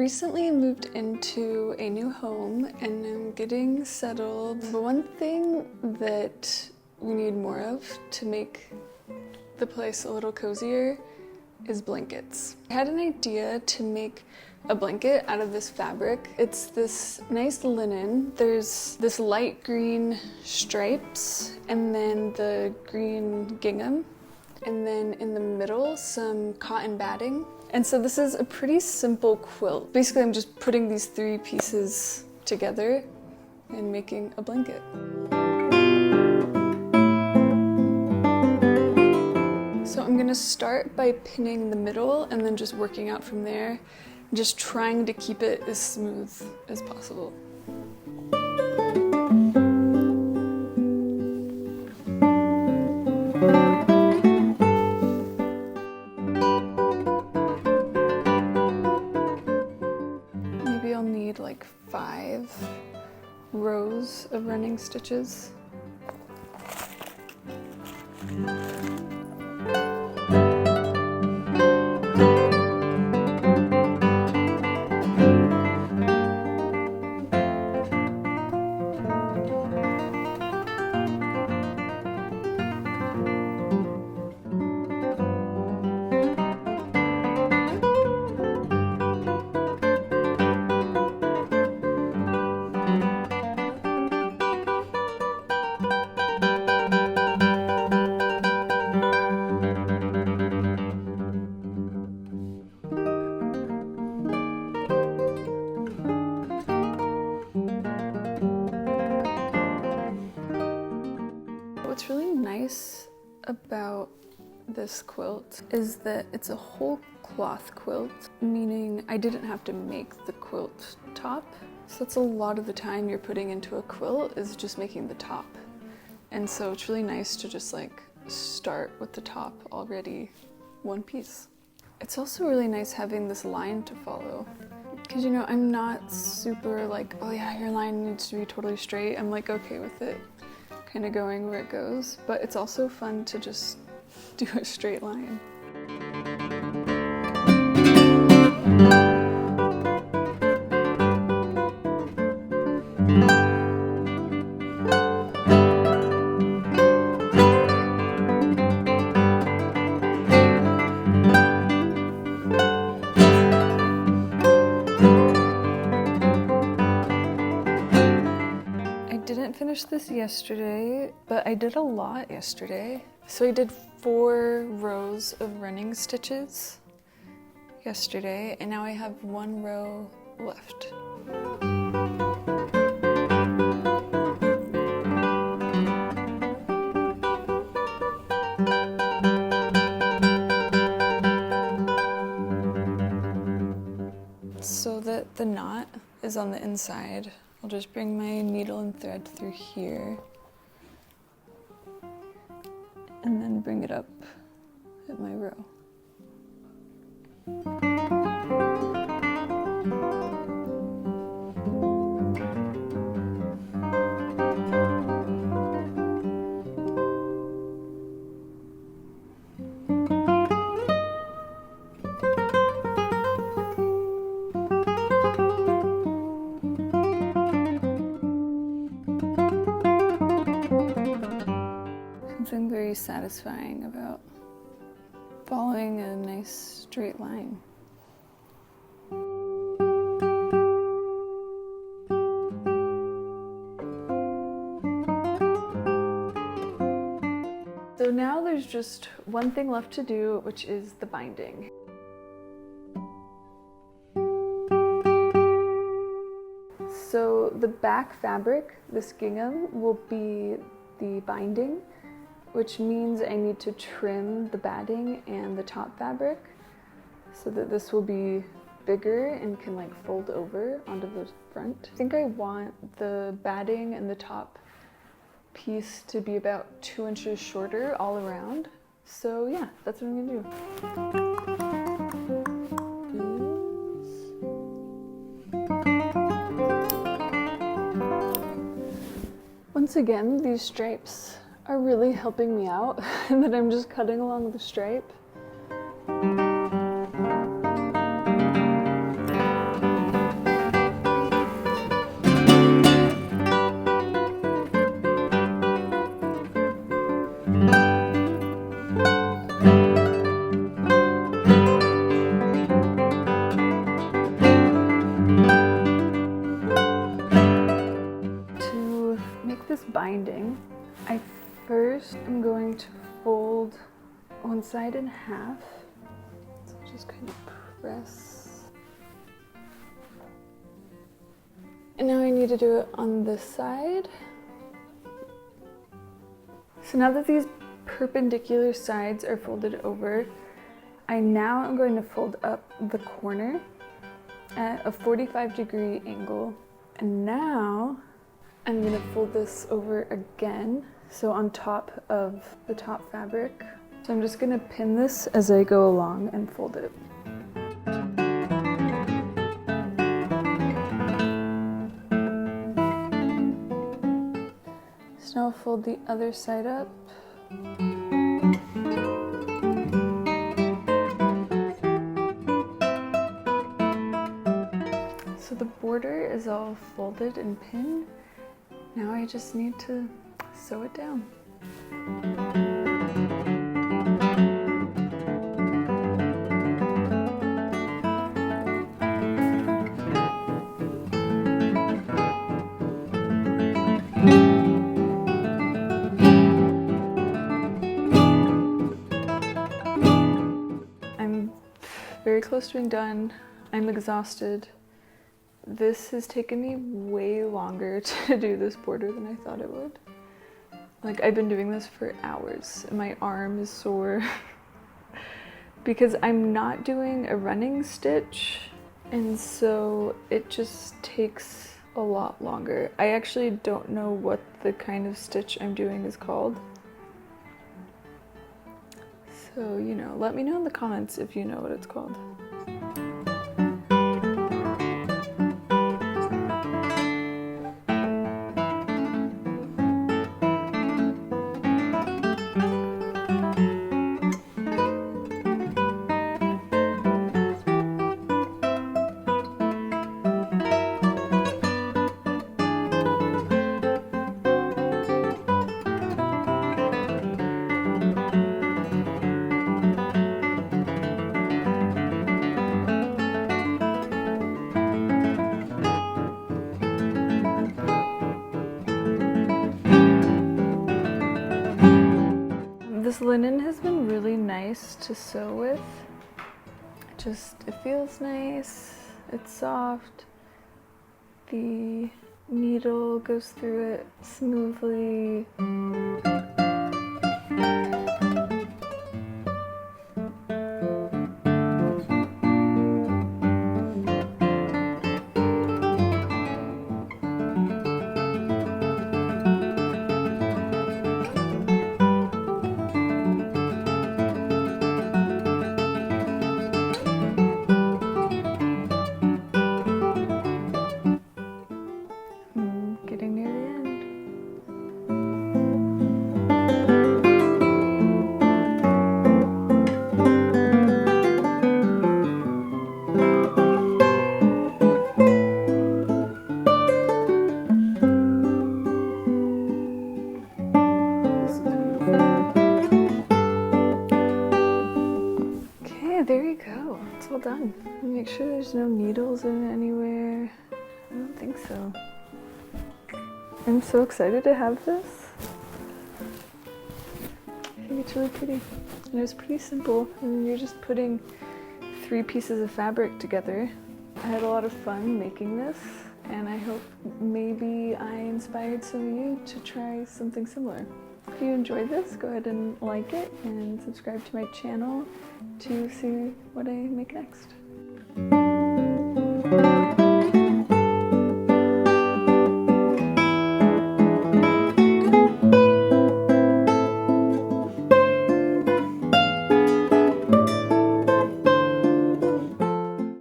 recently moved into a new home and I'm getting settled. But one thing that we need more of to make the place a little cozier is blankets. I had an idea to make a blanket out of this fabric. It's this nice linen. There's this light green stripes and then the green gingham. And then in the middle, some cotton batting. And so this is a pretty simple quilt. Basically, I'm just putting these three pieces together and making a blanket. So I'm gonna start by pinning the middle and then just working out from there, just trying to keep it as smooth as possible. Maybe I'll need like 5 rows of running stitches. What's really nice about this quilt is that it's a whole cloth quilt, meaning I didn't have to make the quilt top. So that's a lot of the time you're putting into a quilt is just making the top. And so it's really nice to just like start with the top already one piece. It's also really nice having this line to follow. Because, you know, I'm not super like, oh yeah, your line needs to be totally straight. I'm like okay with it kind of going where it goes, but it's also fun to just do a straight line. Finished this yesterday, but I did a lot yesterday. So I did 4 rows of running stitches yesterday, and now I have 1 row left. So that the knot is on the inside, I'll just bring my needle and thread through here and then bring it up at my row. Something very satisfying about following a nice straight line. So now there's just one thing left to do, which is the binding. So the back fabric, this gingham, will be the binding, which means I need to trim the batting and the top fabric so that this will be bigger and can like fold over onto the front. I think I want the batting and the top piece to be about 2 inches shorter all around. So yeah, that's what I'm gonna do. Once again, these stripes are really helping me out and that I'm just cutting along the stripe. side in half. So just kind of press. And now I need to do it on this side. So now that these perpendicular sides are folded over, I now am going to fold up the corner at a 45-degree angle. And now I'm going to fold this over again, so on top of the top fabric. So I'm just going to pin this as I go along and fold it. So now I'll fold the other side up. So the border is all folded and pinned. Now I just need to sew it down. I'm very close to being done. I'm exhausted. This has taken me way longer to do this border than I thought it would. Like, I've been doing this for hours and my arm is sore because I'm not doing a running stitch, and so it just takes a lot longer. I actually don't know what the kind of stitch I'm doing is called. So, you know, let me know in the comments if you know what it's called. This linen has been really nice to sew with. It feels nice, it's soft, the needle goes through it smoothly. Getting near the end. Okay, there you go. It's all done. Make sure there's no needles in it anywhere. I don't think so. I'm so excited to have this. I think it's really pretty. And it's pretty simple. And you're just putting 3 pieces of fabric together. I had a lot of fun making this, and I hope maybe I inspired some of you to try something similar. If you enjoyed this, go ahead and like it and subscribe to my channel to see what I make next.